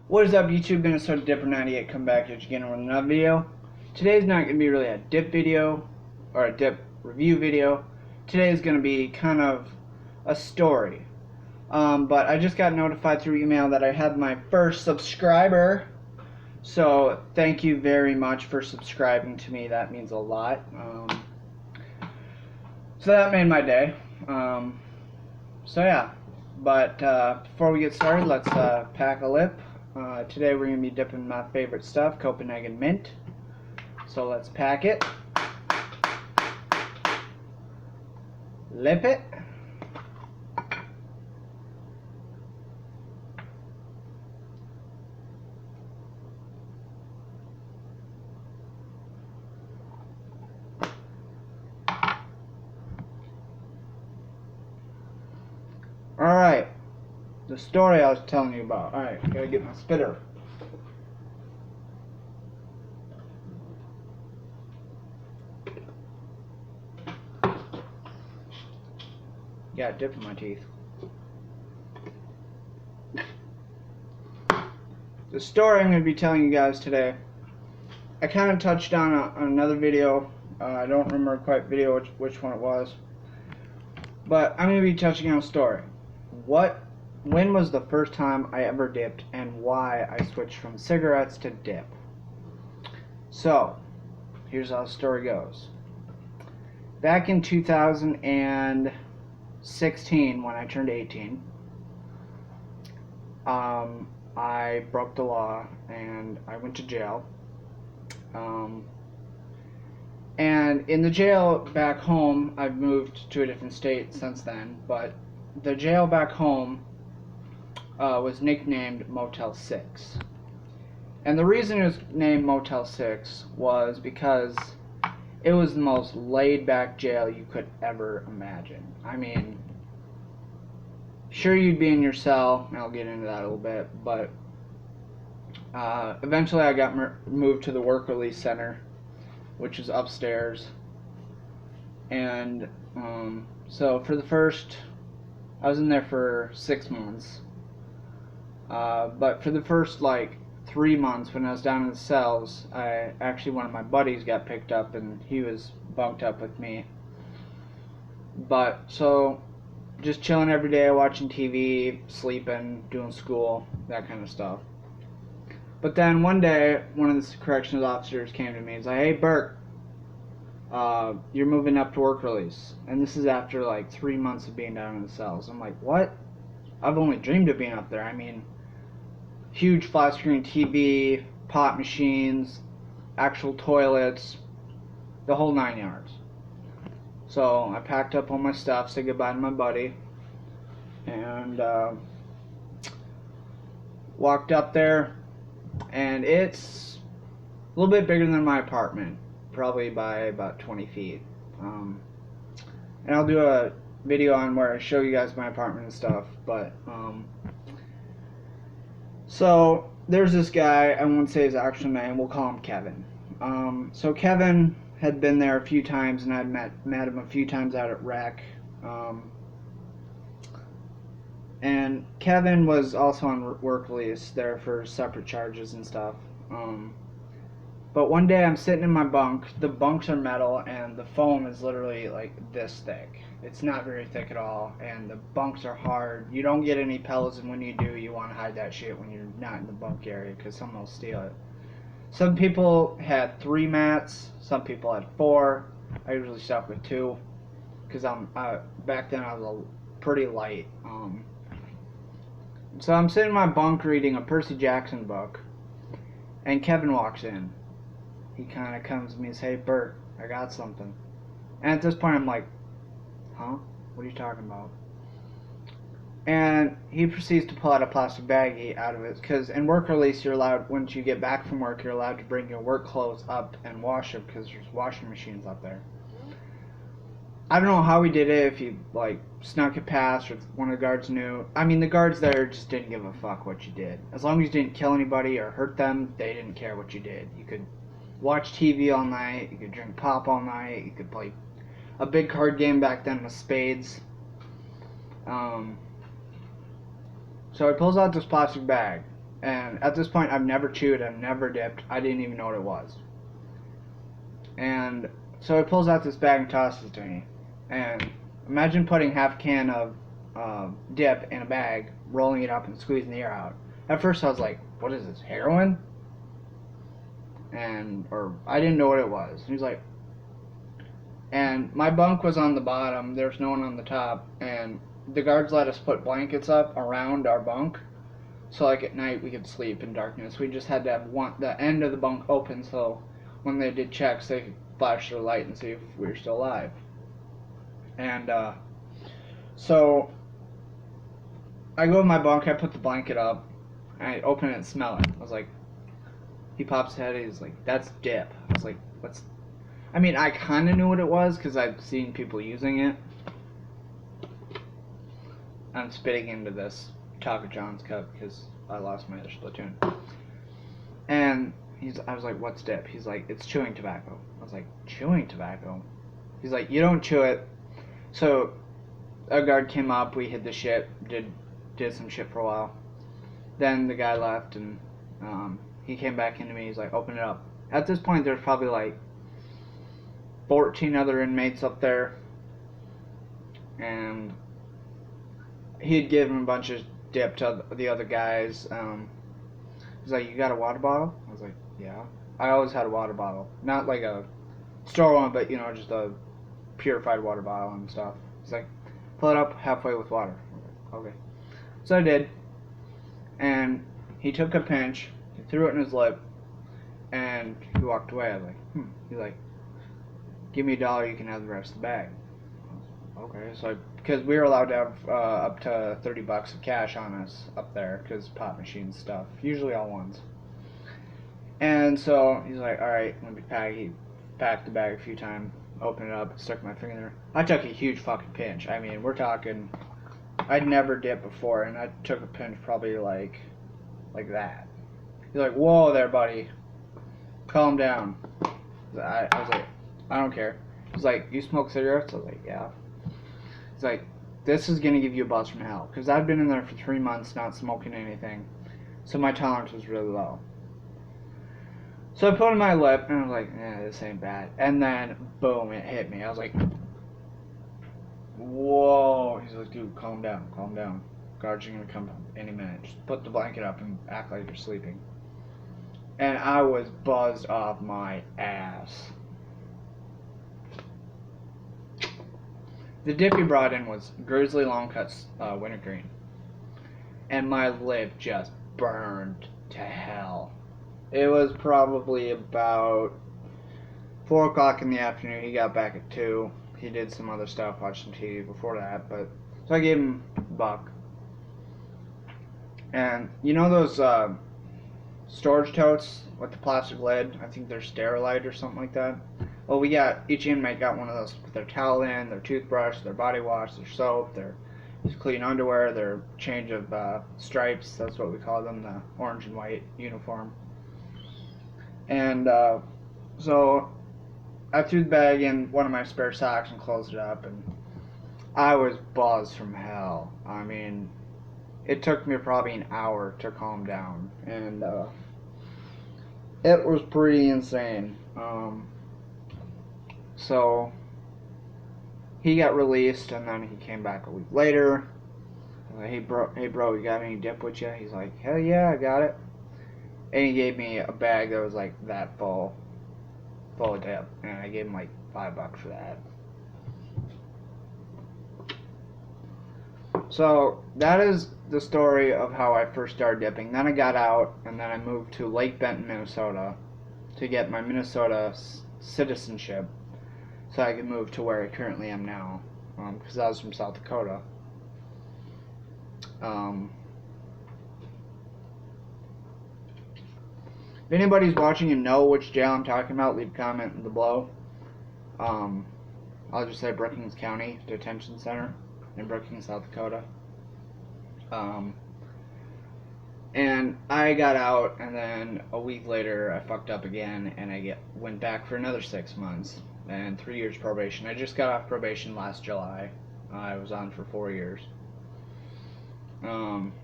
What is up, YouTube? Minnesota Dipper 98 come back at you again with another video. Today's not going to be really a dip video or a dip review video. Today is going to be kind of a story. But I just got notified through email that I had my first subscriber. So thank you very much for subscribing to me. That means a lot. So that made my day. So yeah. But before we get started, let's pack a lip. Today we're going to be dipping my favorite stuff, Copenhagen Mint. So let's pack it. Lip it. Alright. The story I was telling you about. Alright, gotta get my spitter. Yeah, dip in my teeth. The story I'm going to be telling you guys today, I kind of touched on another video. I don't remember quite which one it was. But I'm going to be touching on a story. When was the first time I ever dipped and why I switched from cigarettes to dip? So, here's how the story goes. Back in 2016, when I turned 18, I broke the law and I went to jail. And in the jail back home, I've moved to a different state since then, but the jail back home was nicknamed Motel 6. And the reason it was named Motel 6 was because it was the most laid-back jail you could ever imagine. I mean, sure, you'd be in your cell, and I'll get into that a little bit, but eventually I got moved to the work release center, which is upstairs. And so for the first, I was in there for 6 months. But for the first, 3 months when I was down in the cells, one of my buddies got picked up and he was bunked up with me. But, so, just chilling every day, watching TV, sleeping, doing school, that kind of stuff. But then one day, one of the corrections officers came to me and was like, "Hey, Burke, you're moving up to work release." And this is after 3 months of being down in the cells. I'm like, what? I've only dreamed of being up there. I mean, huge flat screen TV, pop machines, actual toilets, the whole 9 yards. So I packed up all my stuff, said goodbye to my buddy, and walked up there, and it's a little bit bigger than my apartment, probably by about 20 feet. And I'll do a video on where I show you guys my apartment and stuff, but so there's this guy, I won't say his actual name, we'll call him Kevin. So Kevin had been there a few times, and I'd met him a few times out at rec. And Kevin was also on work release there for separate charges and stuff. But one day I'm sitting in my bunk. The bunks are metal, and the foam is literally this thick. It's not very thick at all, and the bunks are hard. You don't get any pillows, and when you do, you want to hide that shit when you're not in the bunk area because someone will steal it. Some people had 3 mats. Some people had 4. I usually stuck with 2 because back then I was pretty light. So I'm sitting in my bunk reading a Percy Jackson book, and Kevin walks in. He kind of comes to me and says, "Hey, Bert, I got something." And at this point I'm like, "Huh? What are you talking about?" And he proceeds to pull out a plastic baggie out of it, because in work release, you're allowed, once you get back from work, you're allowed to bring your work clothes up and wash them, because there's washing machines up there. I don't know how he did it, if he snuck it past, or if one of the guards knew. I mean, the guards there just didn't give a fuck what you did. As long as you didn't kill anybody or hurt them, they didn't care what you did. You could watch TV all night, you could drink pop all night, you could play a big card game back then with spades. So he pulls out this plastic bag, And at this point, I've never chewed, I've never dipped. I didn't even know what it was. And so he pulls out this bag and tosses it to me. And imagine putting half a can of dip in a bag, rolling it up and squeezing the air out. At first I was like, what is this, heroin? Or I didn't know what it was. He was like, and my bunk was on the bottom, there was no one on the top, and the guards let us put blankets up around our bunk, so like at night we could sleep in darkness. We just had to have the end of the bunk open, so when they did checks they could flash their light and see if we were still alive. And so I go to my bunk, I put the blanket up, I open it and smell it. I was like, he pops his head, he's like, that's dip. I was like, what's... I mean, I kind of knew what it was because I've seen people using it. I'm spitting into this Taco John's cup because I lost my other Splatoon. And I was like, what's dip? He's like, it's chewing tobacco. I was like, chewing tobacco? He's like, you don't chew it. So a guard came up, we hid the shit, did some shit for a while. Then the guy left and he came back into me, he's like, open it up. At this point there's probably like 14 other inmates up there, and he had given a bunch of dip to the other guys. He's like, you got a water bottle? I was like, yeah. I always had a water bottle. Not like a store one, but, you know, just a purified water bottle and stuff. He's like, fill it up halfway with water. I was like, okay. So I did, and he took a pinch, he threw it in his lip, and he walked away. I was like, He's like, give me $1, you can have the rest of the bag. Okay, so because we were allowed to have up to $30 of cash on us up there because pop machine stuff, usually all ones. And so he's like, all right, let me pack. He packed the bag a few times, opened it up, stuck my finger there. I took a huge fucking pinch. I mean, we're talking, I'd never dipped before, and I took a pinch probably like that. He's like, whoa there, buddy, calm down. I was like, I don't care. He's like, you smoke cigarettes? I was like, yeah. He's like, this is going to give you a buzz from hell. Because I've been in there for 3 months not smoking anything. So my tolerance was really low. So I put it in my lip, and I was like, this ain't bad. And then, boom, it hit me. I was like, whoa. He's like, dude, calm down, calm down. Guards are going to come any minute. Just put the blanket up and act like you're sleeping. And I was buzzed off my ass. The dip he brought in was Grizzly Long Cuts Wintergreen. And my lip just burned to hell. It was probably about 4 o'clock in the afternoon. He got back at 2. He did some other stuff, watched some TV before that. So I gave him $1. And you know those storage totes with the plastic lid? I think they're Sterilite or something like that. Well, each inmate got one of those with their towel in, their toothbrush, their body wash, their soap, their clean underwear, their change of stripes. That's what we call them, the orange and white uniform. And so I threw the bag in one of my spare socks and closed it up, and I was buzzed from hell. I mean, it took me probably an hour to calm down, and it was pretty insane. So he got released, and then he came back a week later. I was like, hey bro, you got any dip with you? He's like, hell yeah, I got it. And he gave me a bag that was like that full of dip, and I gave him like $5 for that. So that is the story of how I first started dipping. Then I got out, and then I moved to Lake Benton, Minnesota to get my Minnesota citizenship so I could move to where I currently am now, because I was from South Dakota. If anybody's watching and know which jail I'm talking about, leave a comment below. I'll just say Brookings County Detention Center in Brookings, South Dakota. And I got out, and then a week later I fucked up again, and I went back for another 6 months and 3 years probation. I just got off probation last July. I was on for 4 years.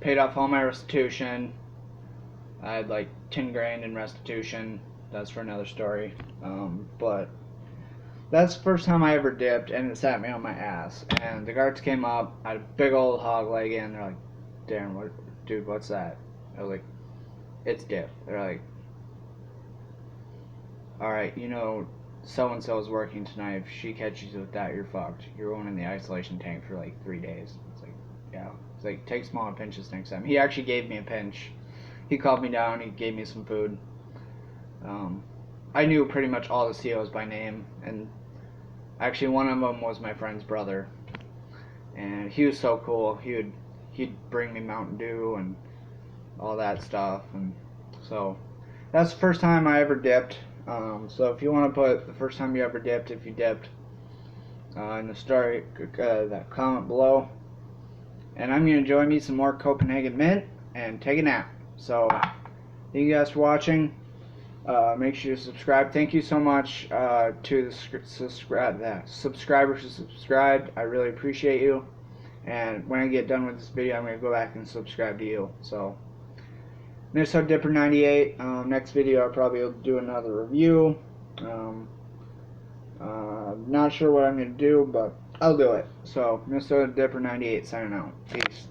Paid off all my restitution. I had like 10 grand in restitution. That's for another story. But that's the first time I ever dipped, and it sat me on my ass. And the guards came up, I had a big old hog leg in. They're like, Darren, what, dude, what's that? I was like, it's dip. They're like, all right, you know, so and so is working tonight. If she catches you with that, you're fucked. You're going in the isolation tank for like 3 days. It's like, yeah. It's like, take smaller pinches next time. He actually gave me a pinch. He called me down. He gave me some food. I knew pretty much all the COs by name, and actually one of them was my friend's brother, and he was so cool. He'd bring me Mountain Dew and all that stuff, and so that's the first time I ever dipped. So if you want to put the first time you ever dipped, if you dipped, in the story, that comment below. And I'm gonna enjoy me some more Copenhagen Mint and take a nap. So thank you guys for watching. Make sure to subscribe. Thank you so much to the subscribers who subscribed. I really appreciate you. And when I get done with this video, I'm going to go back and subscribe to you. So, Minnesota Dipper 98. Next video, I'll probably do another review. Not sure what I'm going to do, but I'll do it. So, Minnesota Dipper 98 signing out. Peace.